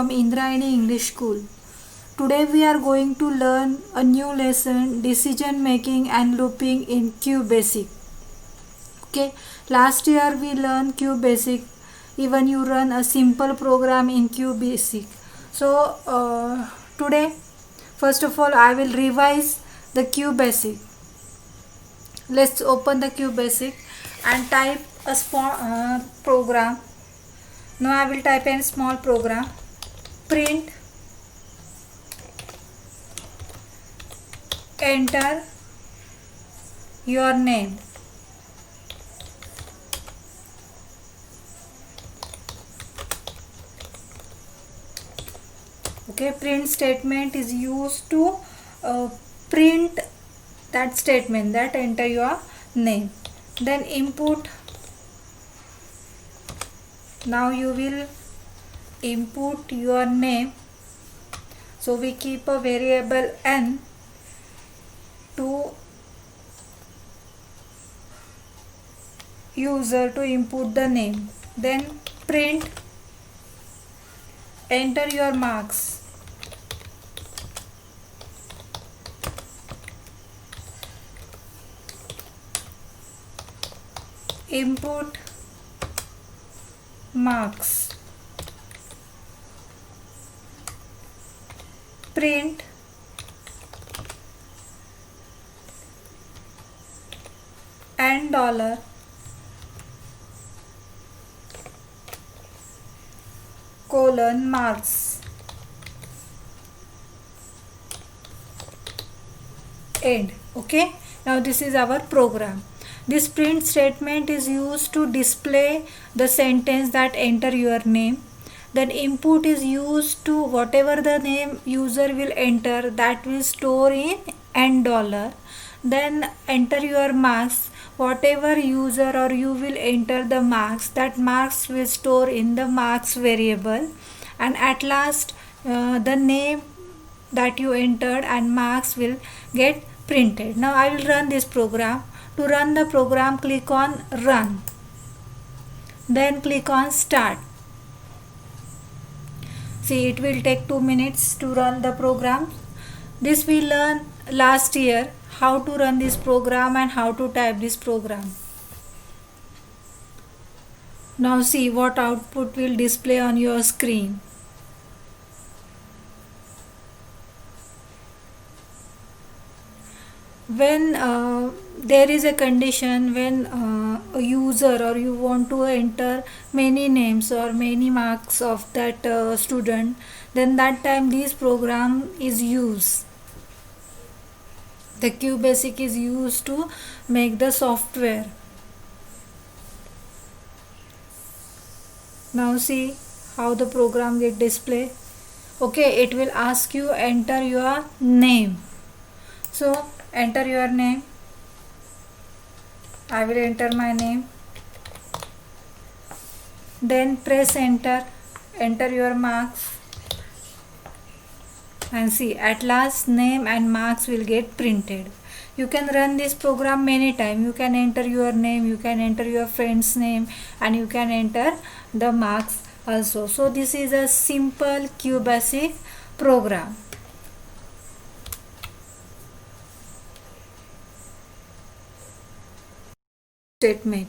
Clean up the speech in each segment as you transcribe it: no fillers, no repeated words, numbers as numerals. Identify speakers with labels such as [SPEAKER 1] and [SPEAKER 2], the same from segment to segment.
[SPEAKER 1] From Indrayani English School. Today we are going to learn a new lesson, decision making and looping in QBasic. Okay, last year we learned QBasic. Even you run a simple program in QBasic. So today, first of all, I will revise the QBasic. Let's open the QBasic and type a small program. Now I will type in small program. Print, enter your name. Okay, print statement is used to print that statement, that enter your name. Then input. Now you will input your name. So we keep a variable n to user to input the name. Then print, enter your marks. Input marks. Print, and dollar colon marks. End. Okay, now this is our program. This print statement is used to display the sentence that enter your name. Then input is used to whatever the name user will enter, that will store in and dollar. Then enter your marks. Whatever user or you will enter the marks, that marks will store in the marks variable. And at last the name that you entered and marks will get printed. Now I will run this program. To run the program, click on run. Then click on start. See, it will take 2 minutes to run the program. This we learned last year, how to run this program and how to type this program. Now see what output will display on your screen. When there is a condition, when a user or you want to enter many names or many marks of that student, then that time this program is used. The QBasic is used to make the software. Now see how the program get display. Okay, it will ask you enter your name. So enter your name. I will enter my name. Then press enter. Enter your marks. And see, at last name and marks will get printed. You can run this program many times. You can enter your name, you can enter your friend's name, and you can enter the marks also. So this is a simple QBasic program. Statement.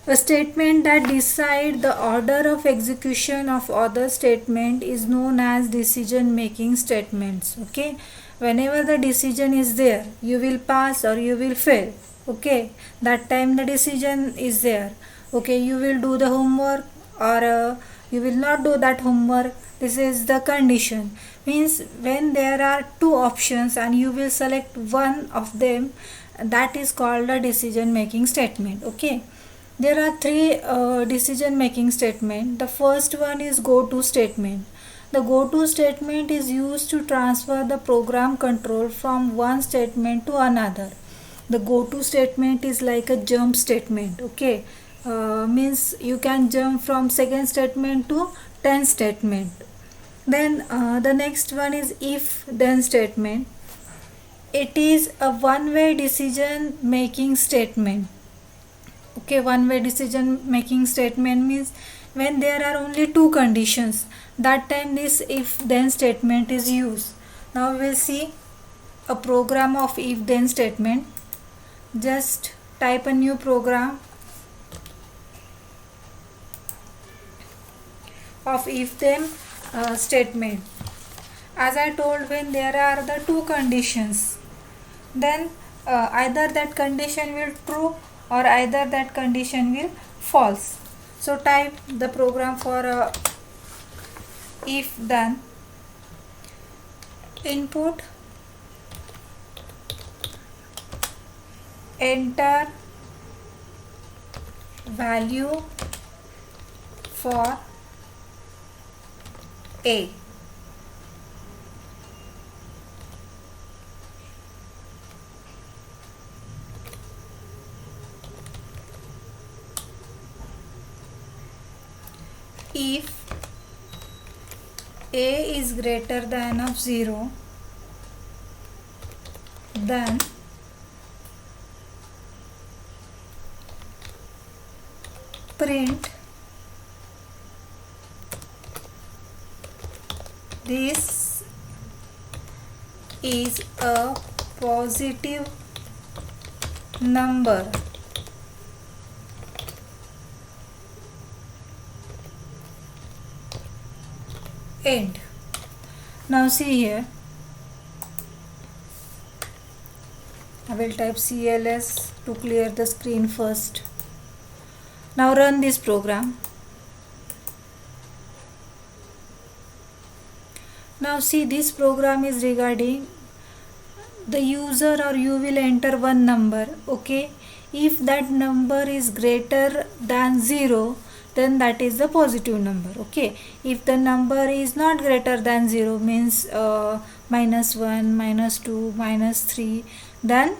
[SPEAKER 1] A statement that decides the order of execution of other statement is known as decision making statements. Okay, whenever the decision is there, you will pass or you will fail. Okay, that time the decision is there. Okay, you will do the homework or you will not do that homework. This is the condition. Means when there are two options and you will select one of them, that is called a decision making statement. Okay, there are three decision making statement. The first one is go to statement. The go to statement is used to transfer the program control from one statement to another. The go to statement is like a jump statement. Okay, means you can jump from second statement to 10 statement. Then the next one is if then statement. It is a one-way decision making statement. Okay, one-way decision making statement means when there are only two conditions, that time this if then statement is used. Now we will see a program of if then statement. Just type a new program of if then statement. As I told, when there are the two conditions, then either that condition will true or either that condition will false. So type the program for if then. Input, enter value for a. If a is greater than of 0, then print this is a positive number. End. Now see here, I will type CLS to clear the screen first. Now run this program. Now see, this program is regarding the user, or you will enter one number. Okay, if that number is greater than 0, then that is the positive number. Okay, if the number is not greater than 0, means -1, -2, -3, then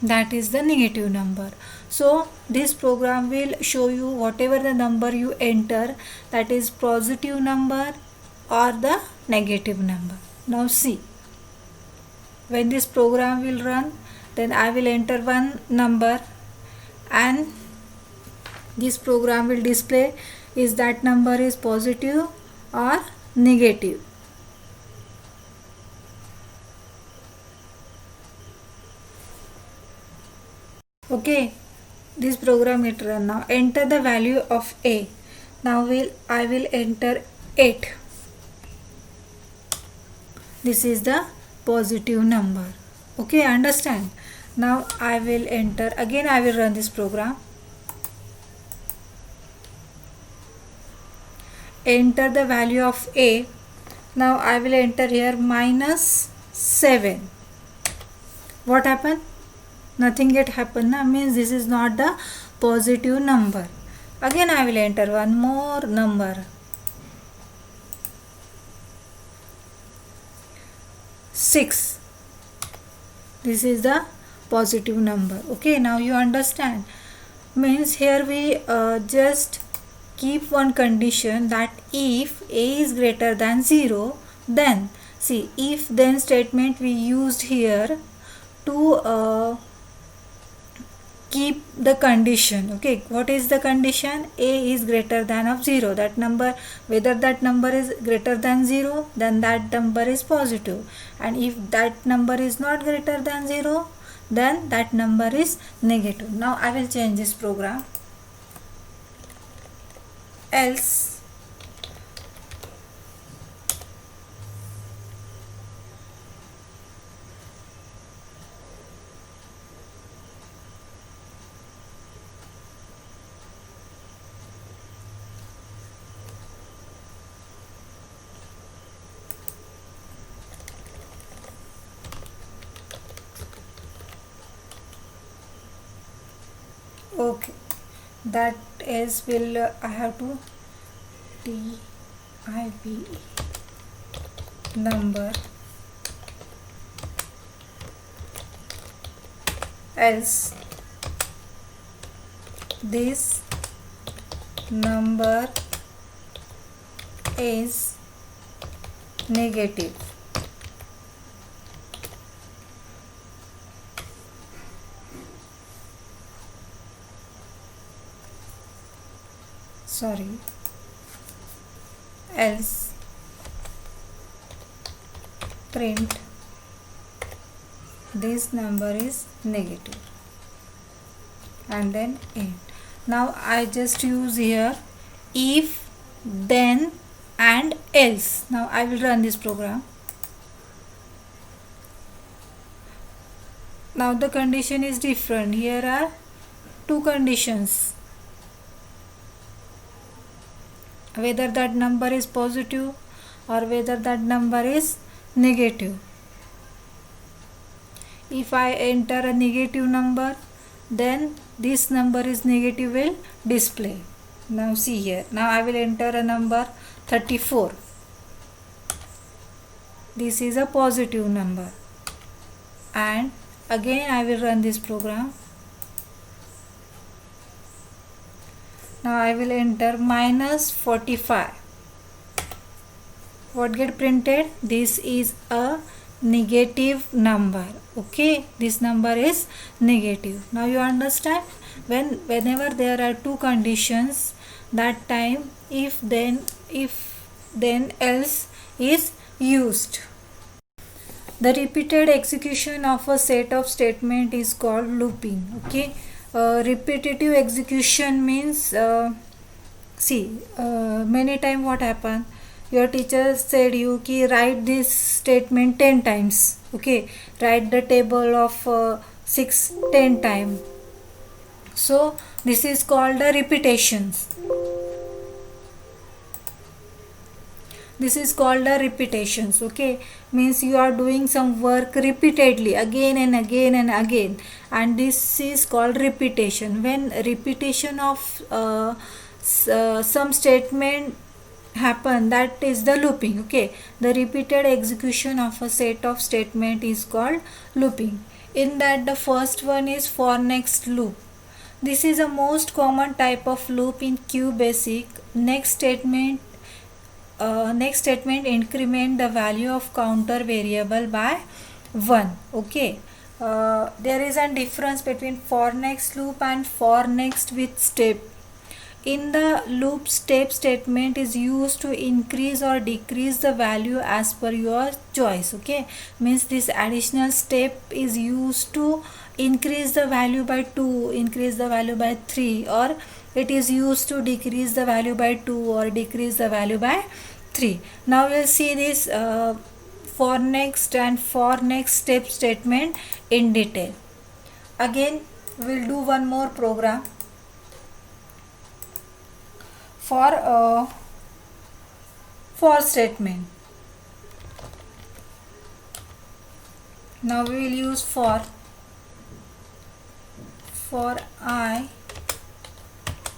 [SPEAKER 1] that is the negative number. So this program will show you whatever the number you enter, that is positive number or the negative number. Now see, when this program will run, then I will enter one number and this program will display is that number is positive or negative. Okay, this program will run. Now enter the value of a. Now I will enter 8. This is the positive number. Okay, understand? Now I will enter again. I will run this program. Enter the value of a. Now I will enter here -7. What happened? Nothing yet happened. Means this is not the positive number. Again I will enter one more number, 6. This is the positive number. Okay, now you understand. Means here we just keep one condition, that if a is greater than 0, then see, if then statement we used here to keep the condition. Okay, what is the condition? A is greater than of 0. That number, whether that number is greater than 0, then that number is positive, and if that number is not greater than 0, then that number is negative. Now I will change this program. Else okay, that is will I have to TIPE number, else this number is negative. sorry, else print this number is negative, and then end. Now I just use here if, then, and else. Now I will run this program. Now the condition is different. Here are two conditions: whether that number is positive or whether that number is negative. If I enter a negative number, then this number is negative will display. Now see here, now I will enter a number 34. This is a positive number, and again I will run this program. Now I will enter minus 45. What get printed? This is a negative number. Okay, this number is negative. Now you understand, whenever there are two conditions, that time if then else is used. The repeated execution of a set of statement is called looping. Okay, repetitive execution means many time what happen, your teacher said you ki write this statement 10 times. Okay, write the table of 6 10 times. So this is called the repetitions. This is called the repetitions. Okay, means you are doing some work repeatedly again and again and again, and this is called repetition. When repetition of some statement happen, that is the looping. Okay, the repeated execution of a set of statement is called looping. In that, the first one is for next loop. This is a most common type of loop in QBasic. Next statement increment the value of counter variable by 1. Okay, there is a difference between for next loop and for next with step. In the loop, step statement is used to increase or decrease the value as per your choice. Okay, means this additional step is used to increase the value by 2, increase the value by 3, or it is used to decrease the value by 2 or decrease the value by 3. Now we'll see this for next and for next step statement in detail. Again we'll do one more program for statement. Now we will use for I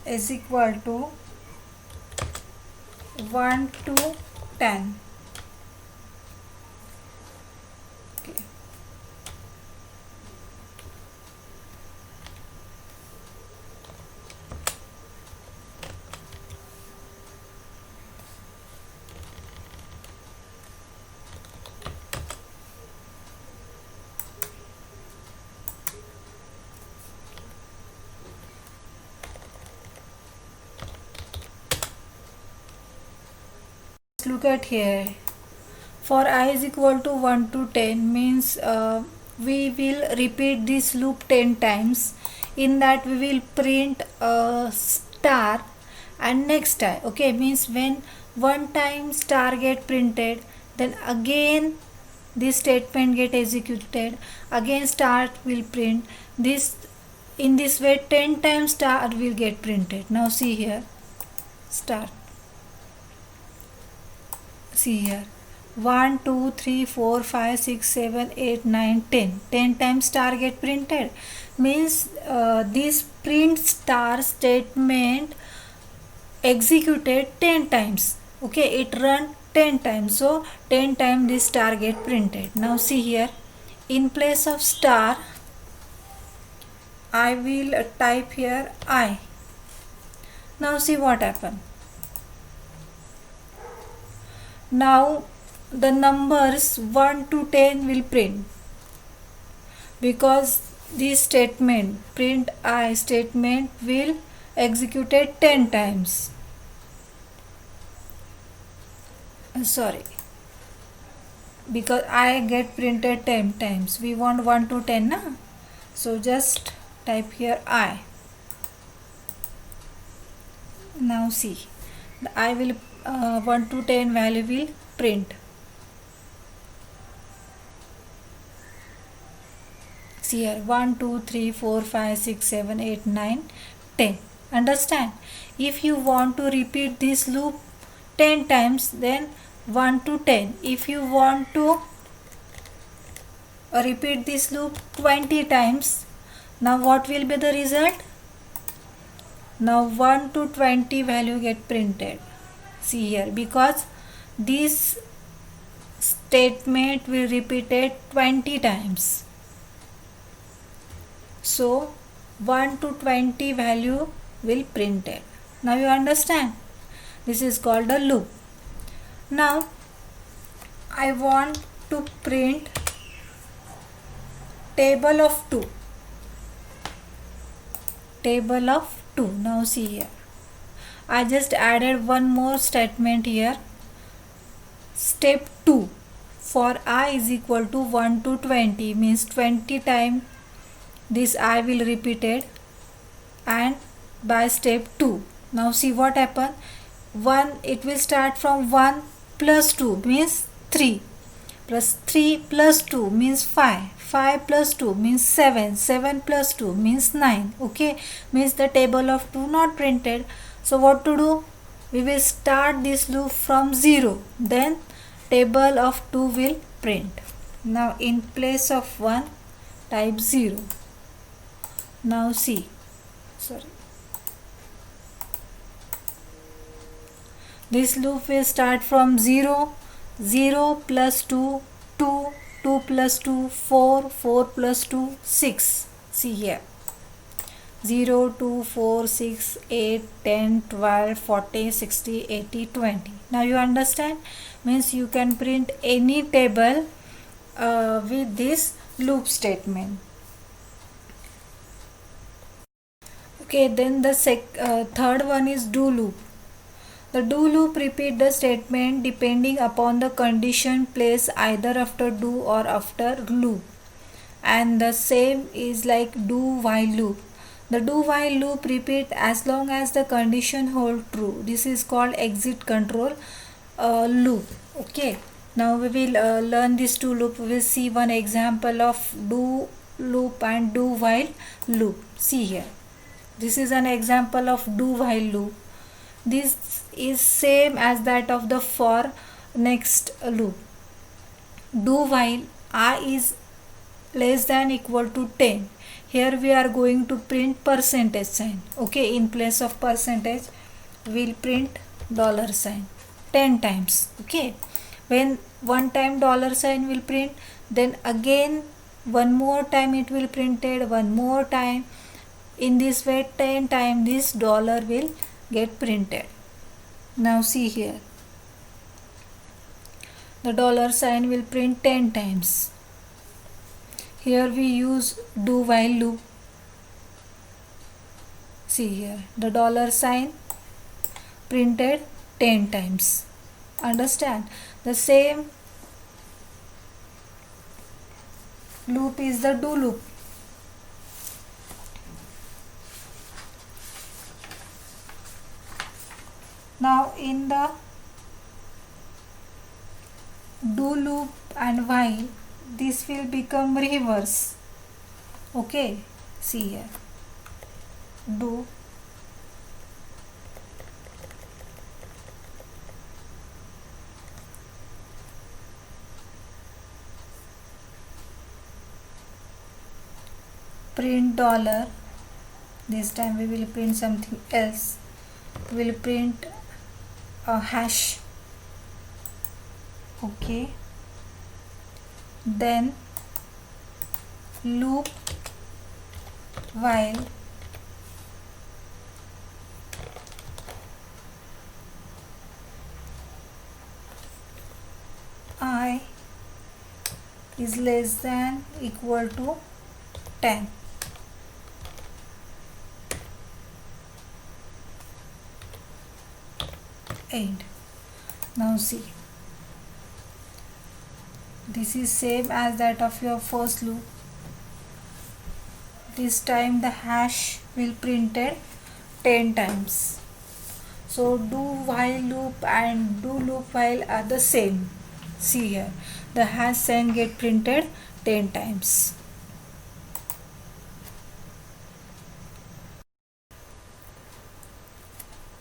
[SPEAKER 1] is equal to 1 to 10. Okay. Look at here, for I is equal to 1 to 10 means we will repeat this loop 10 times. In that we will print a star and next star. Okay, means when one time star get printed, then again this statement get executed, again star will print this. In this way 10 times star will get printed. Now see here, star. See here, 1 2 3 4 5 6 7 8 9 10. 10 times star get printed, means this print star statement executed 10 times. Okay, it run 10 times, so 10 times this star get printed. Now see here, in place of star I will type here I. Now see what happened. Now the numbers 1 to 10 will print, because this statement print I statement will executed 10 times. sorry, because I get printed 10 times. We want 1 to 10 na? So just type here I. Now see, the I will 1 to 10 value will print. See here 1 2 3 4 5 6 7 8 9 10. Understand? If you want to repeat this loop 10 times, then 1 to 10. If you want to repeat this loop 20 times, now what will be the result? Now 1 to 20 value get printed. See here, because this statement will repeat it 20 times. So 1 to 20 value will printed. Now you understand? This is called a loop. Now I want to print table of 2. Table of 2. Now see here, I just added one more statement here. Step 2, for I is equal to 1 to 20 means 20 times this I will repeat it, and by step 2. Now see what happened. 1, it will start from 1 plus 2 means 3, plus 3 plus 2 means 5, 5 plus 2 means 7, 7 plus 2 means 9. Okay, means the table of 2 not printed. So what to do? We will start this loop from 0, then table of 2 will print. Now in place of 1 type 0. Now see, sorry, this loop will start from 0, 0 plus 2, 2, 2 plus 2, 4, 4 plus 2, 6. See here, 0, 2, 4, 6, 8, 10, 12, 40, 60, 80, 20. Now you understand? Means you can print any table with this loop statement. Okay, then the third one is do loop. The do loop repeat the statement depending upon the condition placed either after do or after loop. And the same is like do while loop. The do while loop repeat as long as the condition hold true. This is called exit control loop. Okay, now we will learn these two loop. We will see one example of do loop and do while loop. See here, this is an example of do while loop. This is same as that of the for next loop. Do while I is less than equal to 10. Here we are going to print percentage sign. Okay, in place of percentage we'll print dollar sign 10 times. Okay, when one time dollar sign will print, then again one more time it will printed, one more time. In this way 10 times this dollar will get printed. Now see here, the dollar sign will print 10 times. Here we use do while loop. See here, the dollar sign printed 10 times. Understand? The same loop is the do loop. Now in the do loop and while, this will become reverse. Okay, see here, do print dollar. This time we will print something else. We will print a hash. Okay, then loop while I is less than equal to 10. End. Now see, This is same as that of your first loop. This time the hash will printed 10 times. So do while loop and do loop while are the same. See here, the hash sign get printed 10 times.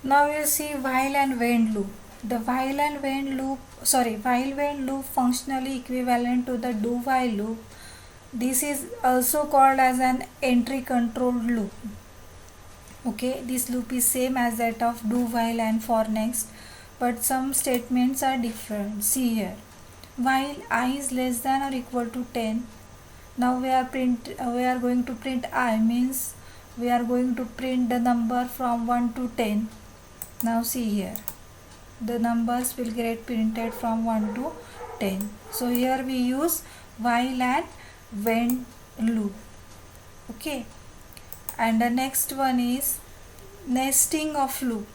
[SPEAKER 1] Now you see while and when loop. The while when loop functionally equivalent to the do while loop. This is also called as an entry controlled loop. Okay, this loop is same as that of do while and for next, but some statements are different. See here, while I is less than or equal to 10. Now we are going to print I, means we are going to print the number from 1 to 10. Now see here, the numbers will get printed from 1 to 10. So here we use while and when loop. Okay, and the next one is nesting of loop.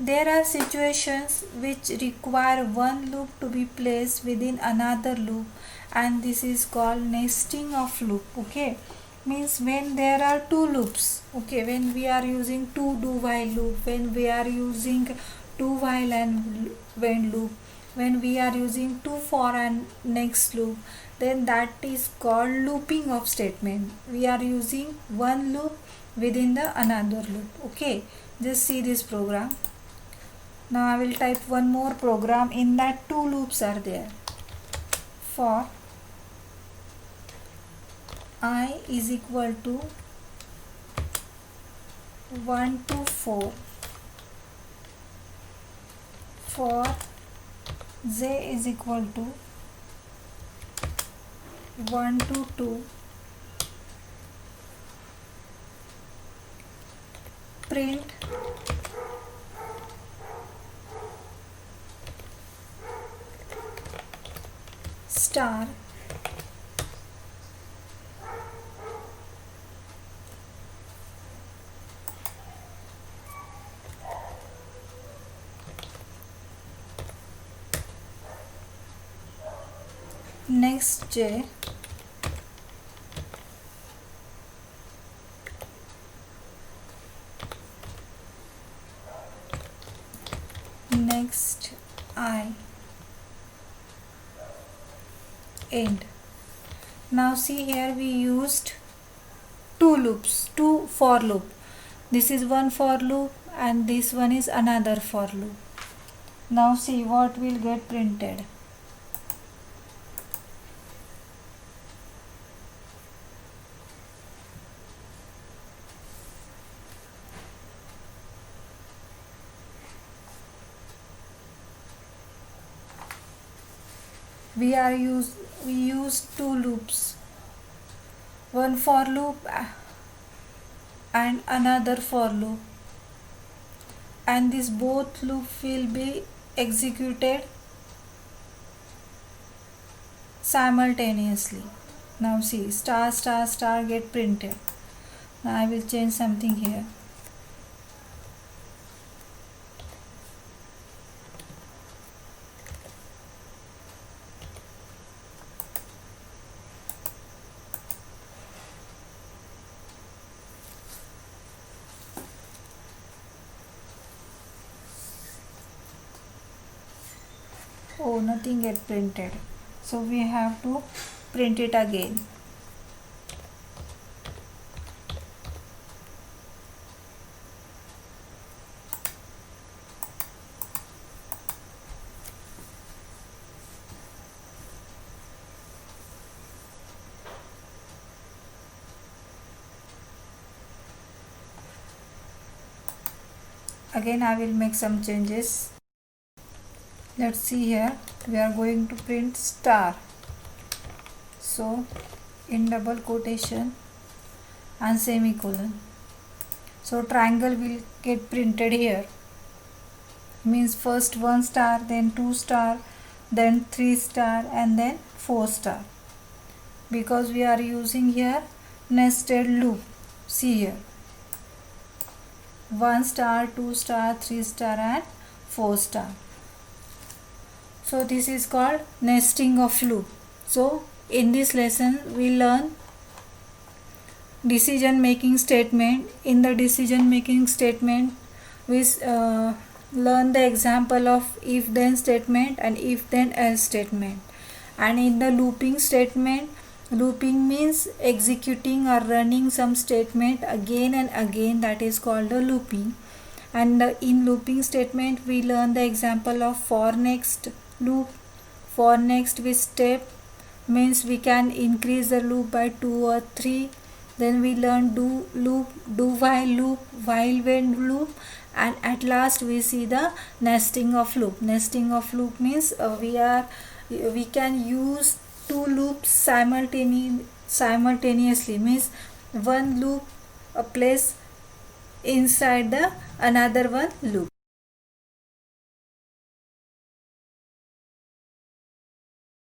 [SPEAKER 1] There are situations which require one loop to be placed within another loop, and this is called nesting of loop. Okay, means when there are two loops. Okay, when we are using two do while loop, when we are using two while and when loop, when we are using two for and next loop, then that is called looping of statement. We are using one loop within the another loop. Okay, just see this program. Now I will type one more program. In that two loops are there. For I is equal to 1 to 4, for j is equal to 1 to 2, print star next j next I end. Now see here, we used two loops, two for loop. This is one for loop and this one is another for loop. Now see what will get printed. We use two loops, one for loop and another for loop, and this both loop will be executed simultaneously. Now see, star star star get printed. Now I will change something here. Oh, nothing get printed, so we have to print it again. Again I will make some changes. Let's see here, we are going to print star. So in double quotation and semicolon. So triangle will get printed here. Means first 1 star, then 2 star, then 3 star and then 4 star. Because we are using here nested loop. See here, 1 star, 2 star, 3 star and 4 star. So this is called nesting of loop. So in this lesson we learn decision making statement. In the decision making statement we learn the example of if then statement and if then else statement. And in the looping statement, looping means executing or running some statement again and again, that is called a looping. And in looping statement we learn the example of for next loop. For next with step means we can increase the loop by 2 or 3. Then we learn do loop, do while when loop, and at last we see the nesting of loop. Nesting of loop means we can use two loops simultaneously, means one loop place inside the another one loop.